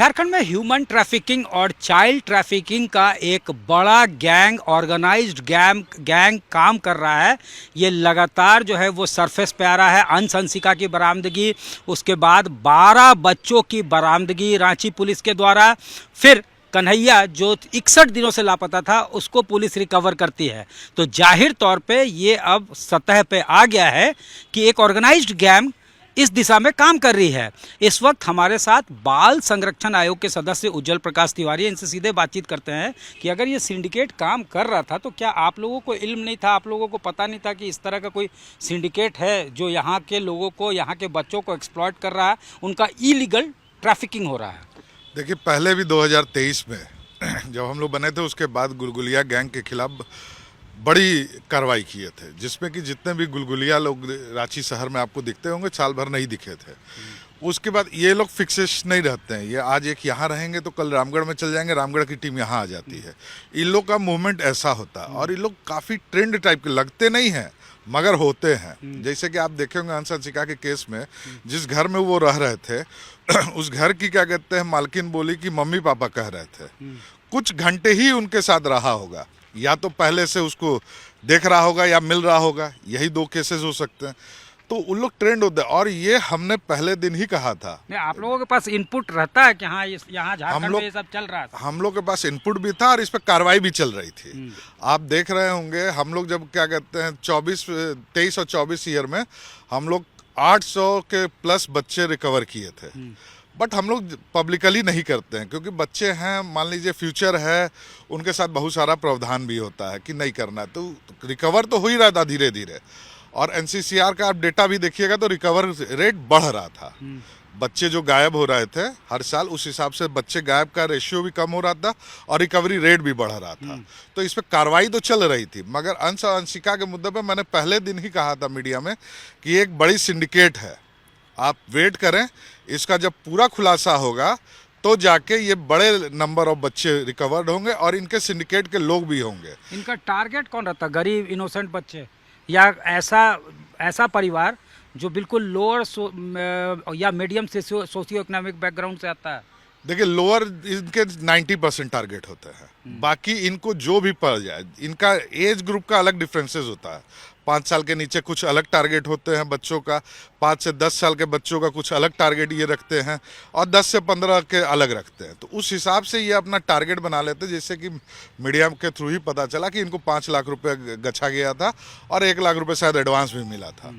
झारखंड में human trafficking और child trafficking का एक बड़ा गैंग, ऑर्गेनाइज्ड गैंग काम कर रहा है। ये लगातार जो है वो सरफेस पे आ रहा है। अंश अंशिका की बरामदगी, उसके बाद 12 बच्चों की बरामदगी रांची पुलिस के द्वारा, फिर कन्हैया जो 61 दिनों से लापता था उसको पुलिस रिकवर करती है। तो जाहिर तौर पे ये अब सतह पे आ गया है कि एक ऑर्गेनाइज्ड गैंग इस दिशा में काम कर रही है। इस वक्त हमारे साथ बाल संरक्षण आयोग के सदस्य उज्जवल प्रकाश तिवारी, इनसे सीधे बातचीत करते हैं कि अगर ये सिंडिकेट काम कर रहा था तो क्या आप लोगों को इल्म नहीं था, आप लोगों को पता नहीं था कि इस तरह का कोई सिंडिकेट है जो यहाँ के लोगों को, यहाँ के बच्चों को एक्सप्लॉइट कर रहा है, उनका इलीगल ट्रैफिकिंग हो रहा है? देखिए, पहले भी 2023 में जब हम लोग बने थे उसके बाद गुलगुलिया गैंग के खिलाफ बड़ी कार्रवाई किए थे, जिसमें कि जितने भी गुलगुलिया लोग रांची शहर में आपको दिखते होंगे साल भर नहीं दिखे थे। उसके बाद ये लोग फिक्सेश नहीं रहते हैं, ये आज एक यहाँ रहेंगे तो कल रामगढ़ में चल जाएंगे, रामगढ़ की टीम यहाँ आ जाती है। इन लोग का मूवमेंट ऐसा होता है और ये लोग काफ़ी ट्रेंड टाइप के लगते नहीं हैं मगर होते हैं। जैसे कि आप देखे होंगे अंश अंशिका के केस में, जिस घर में वो रह रहे थे उस घर की क्या कहते हैं मालकिन बोली कि मम्मी पापा कह रहे थे। कुछ घंटे ही उनके साथ रहा होगा, या तो पहले से उसको देख रहा होगा या मिल रहा होगा, यही दो केसेस हो सकते हैं। तो उन लोग ट्रेंड होते हैं और ये हमने पहले दिन ही कहा था। नहीं, आप लोगों के पास इनपुट रहता है कि हाँ यहाँ झारखंड में ये सब चल रहा है? हम लोग के पास इनपुट भी था और इस पर कार्रवाई भी चल रही थी। आप देख रहे होंगे हम लोग जब क्या कहते हैं 23 और 24 ईयर में हम लोग 800 के प्लस बच्चे रिकवर किए थे। बट हम लोग पब्लिकली नहीं करते हैं क्योंकि बच्चे हैं, मान लीजिए फ्यूचर है, उनके साथ बहुत सारा प्रावधान भी होता है कि नहीं करना। तो रिकवर तो हो ही रहा था धीरे धीरे, और एनसीसीआर का आप डेटा भी देखिएगा तो रिकवर रेट बढ़ रहा था। बच्चे जो गायब हो रहे थे हर साल, उस हिसाब से बच्चे गायब का रेशियो भी कम हो रहा था और रिकवरी रेट भी बढ़ रहा था। तो इस पर कार्रवाई तो चल रही थी, मगर अंश और अंशिका के मुद्दे पे मैंने पहले दिन ही कहा था मीडिया में कि एक बड़ी सिंडिकेट है, आप वेट करें, इसका जब पूरा खुलासा होगा तो जाके ये बड़े नंबर ऑफ बच्चे रिकवर्ड होंगे और इनके सिंडिकेट के लोग भी होंगे। इनका टारगेट कौन रहता? गरीब इनोसेंट बच्चे या ऐसा परिवार जो बिल्कुल लोअर या मीडियम से सोशियो इकोनॉमिक बैकग्राउंड से आता है? देखिए, लोअर इनके 90% टारगेट होते हैं, बाकी इनको जो भी पड़ जाए। इनका एज ग्रुप का अलग डिफरेंसेस होता है। 5 साल के नीचे कुछ अलग टारगेट होते हैं बच्चों का, 5 से 10 साल के बच्चों का कुछ अलग टारगेट ये रखते हैं, और 10 से 15 के अलग रखते हैं। तो उस हिसाब से ये अपना टारगेट बना लेते हैं। जैसे कि मीडिया के थ्रू ही पता चला कि इनको 5 लाख रुपये गछा गया था और 1 लाख रुपये शायद एडवांस भी मिला था।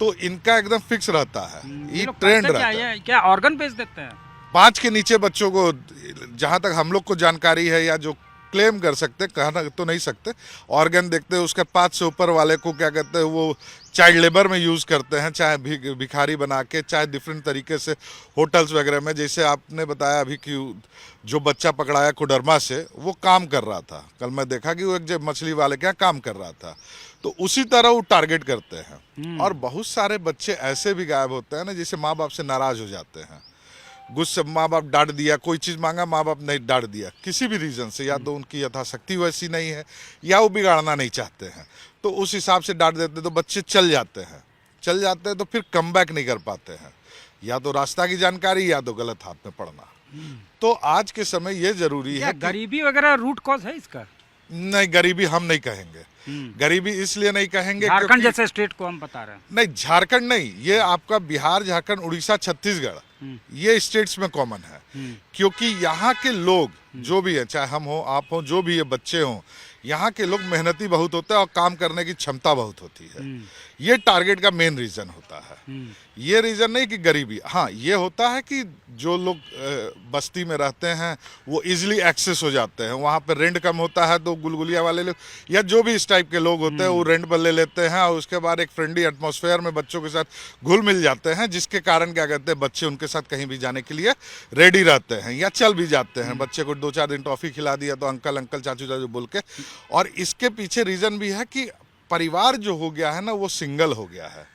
तो इनका एकदम फिक्स रहता है, ये ट्रेंड रहता है। क्या ऑर्गन बेच देते हैं? 5 के नीचे बच्चों को, जहाँ तक हम लोग को जानकारी है या जो क्लेम कर सकते, कहना तो नहीं सकते, ऑर्गन देखते हैं। उसके 5 से ऊपर वाले को क्या कहते हैं, वो चाइल्ड लेबर में यूज़ करते हैं, चाहे भिखारी बना के, चाहे डिफरेंट तरीके से होटल्स वगैरह में। जैसे आपने बताया अभी कि जो बच्चा पकड़ाया कोडरमा से, वो काम कर रहा था। कल मैं देखा कि वो एक मछली वाले के यहाँ काम कर रहा था। तो उसी तरह वो टारगेट करते हैं। और बहुत सारे बच्चे ऐसे भी गायब होते हैं ना, जिसे माँ बाप से नाराज़ हो जाते हैं, गुस्से, माँ बाप डांट दिया, कोई चीज़ मांगा माँ बाप नहीं डांट दिया, किसी भी रीज़न से, या तो उनकी यथाशक्ति वैसी नहीं है या वो बिगाड़ना नहीं चाहते हैं, तो उस हिसाब से डांट देते, तो बच्चे चल जाते हैं तो फिर कम बैक नहीं कर पाते हैं, या तो रास्ता की जानकारी या तो गलत हाथ में पड़ना। तो आज के समय ये जरूरी है। गरीबी वगैरह रूट कॉज है इसका? नहीं, गरीबी हम नहीं कहेंगे। गरीबी इसलिए नहीं कहेंगे, झारखंड जैसे स्टेट को हम बता रहे हैं। नहीं, झारखंड नहीं, ये आपका बिहार, झारखंड, उड़ीसा, छत्तीसगढ़, ये स्टेट्स में कॉमन है। क्योंकि यहाँ के लोग जो भी है, चाहे हम हो, आप हो, जो भी ये बच्चे हों, यहाँ के लोग मेहनती बहुत होते हैं और काम करने की क्षमता बहुत होती है। ये टारगेट का मेन रीज़न होता है। ये रीज़न नहीं कि गरीबी, हाँ ये होता है कि जो लोग बस्ती में रहते हैं वो इजीली एक्सेस हो जाते हैं, वहाँ पे रेंट कम होता है, तो गुलगुलिया वाले लोग या जो भी इस टाइप के लोग होते हैं वो रेंट पर ले लेते हैं और उसके बाद एक फ्रेंडली एटमॉस्फेयर में बच्चों के साथ घुल मिल जाते हैं, जिसके कारण क्या कहते हैं, बच्चे उनके साथ कहीं भी जाने के लिए रेडी रहते हैं या चल भी जाते हैं। बच्चे को 2-4 दिन टॉफ़ी खिला दिया तो अंकल अंकल, चाचू चाचू बोल के। और इसके पीछे रीज़न भी है कि परिवार जो हो गया है ना, वो सिंगल हो गया है।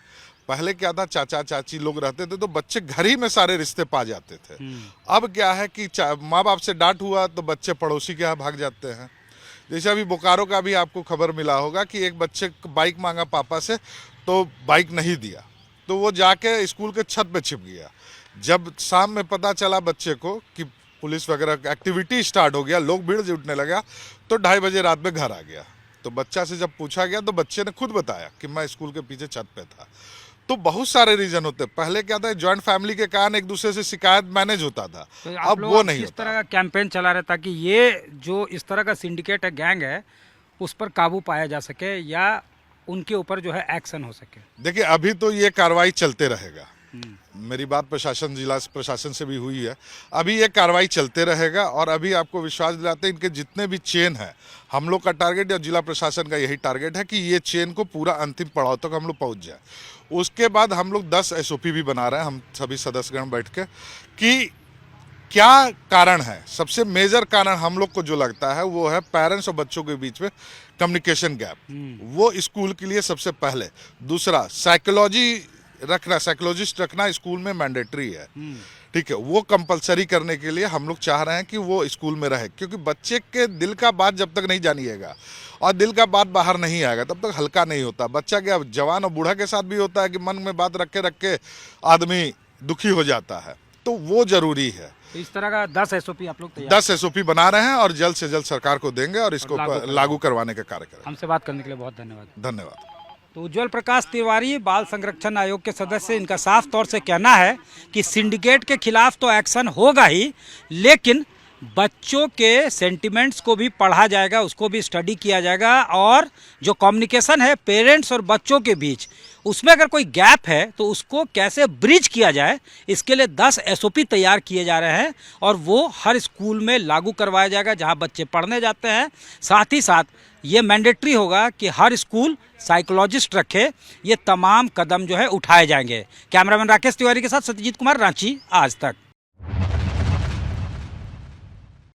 पहले क्या था, चाचा चाची लोग रहते थे तो बच्चे घर ही में सारे रिश्ते पा जाते थे। अब क्या है कि माँ बाप से डांट हुआ तो बच्चे पड़ोसी के यहाँ भाग जाते हैं। जैसे अभी बोकारो का भी आपको खबर मिला होगा कि एक बच्चे बाइक मांगा पापा से, तो बाइक नहीं दिया, तो वो जाके स्कूल के छत पे छिप गया। जब शाम में पता चला बच्चे को कि पुलिस वगैरह एक्टिविटी स्टार्ट हो गया, लोग भीड़ जुटने लगा, तो 2:30 बजे रात में घर आ गया। तो बच्चा से जब पूछा गया तो बच्चे ने खुद बताया कि मैं स्कूल के पीछे छत पे था। तो बहुत सारे रीजन होते हैं। पहले क्या था, जॉइंट फैमिली के कारण एक दूसरे से शिकायत मैनेज होता था, तो अब वो नहीं किस होता। तरह का कैंपेन चला रहा था कि ये जो इस तरह का सिंडिकेट है, गैंग है, उस पर काबू पाया जा सके या उनके ऊपर जो है एक्शन हो सके? देखिए, अभी तो ये कार्रवाई चलते रहेगा। मेरी बात प्रशासन, जिला प्रशासन से भी हुई है। अभी ये कार्रवाई चलते रहेगा और अभी आपको विश्वास दिलाते हैं, इनके जितने भी चेन है, हम लोग का टारगेट या जिला प्रशासन का यही टारगेट है कि ये चेन को पूरा अंतिम पड़ाव तक हम लोग पहुंच जाए। उसके बाद हम लोग 10 SOP भी बना रहे हैं, हम सभी सदस्यगण बैठ के, कि क्या कारण है। सबसे मेजर कारण हम लोग को जो लगता है वो है पेरेंट्स और बच्चों के बीच में कम्युनिकेशन गैप। वो स्कूल के लिए सबसे पहले। दूसरा, साइकोलॉजिस्ट रखना स्कूल में मैंडेटरी है, ठीक है। वो कंपलसरी करने के लिए हम लोग चाह रहे हैं कि वो स्कूल में रहे, क्योंकि बच्चे के दिल का बात जब तक नहीं जानिएगा और दिल का बात बाहर नहीं आएगा तब तक हल्का नहीं होता। बच्चा क्या, जवान और बूढ़ा के साथ भी होता है कि मन में बात रख के आदमी दुखी हो जाता है, तो वो जरूरी है। तो इस तरह का 10 SOP आप लोग तैयार 10 SOP बना रहे हैं और जल्द से जल्द सरकार को देंगे और इसको लागू करवाने का कार्य करेंगे। हमसे बात करने के लिए बहुत धन्यवाद। धन्यवाद। तो उज्जवल प्रकाश तिवारी, बाल संरक्षण आयोग के सदस्य, इनका साफ तौर से कहना है कि सिंडिकेट के खिलाफ तो एक्शन होगा ही, लेकिन बच्चों के सेंटिमेंट्स को भी पढ़ा जाएगा, उसको भी स्टडी किया जाएगा, और जो कम्युनिकेशन है पेरेंट्स और बच्चों के बीच, उसमें अगर कोई गैप है तो उसको कैसे ब्रिज किया जाए, इसके लिए 10 SOP तैयार किए जा रहे हैं और वो हर स्कूल में लागू करवाया जाएगा जहां बच्चे पढ़ने जाते हैं। साथ ही साथ ये मैंडेटरी होगा कि हर स्कूल साइकोलॉजिस्ट रखे। ये तमाम कदम जो है उठाए जाएंगे। कैमरामैन राकेश तिवारी के साथ सत्यजीत कुमार, रांची, आज तक।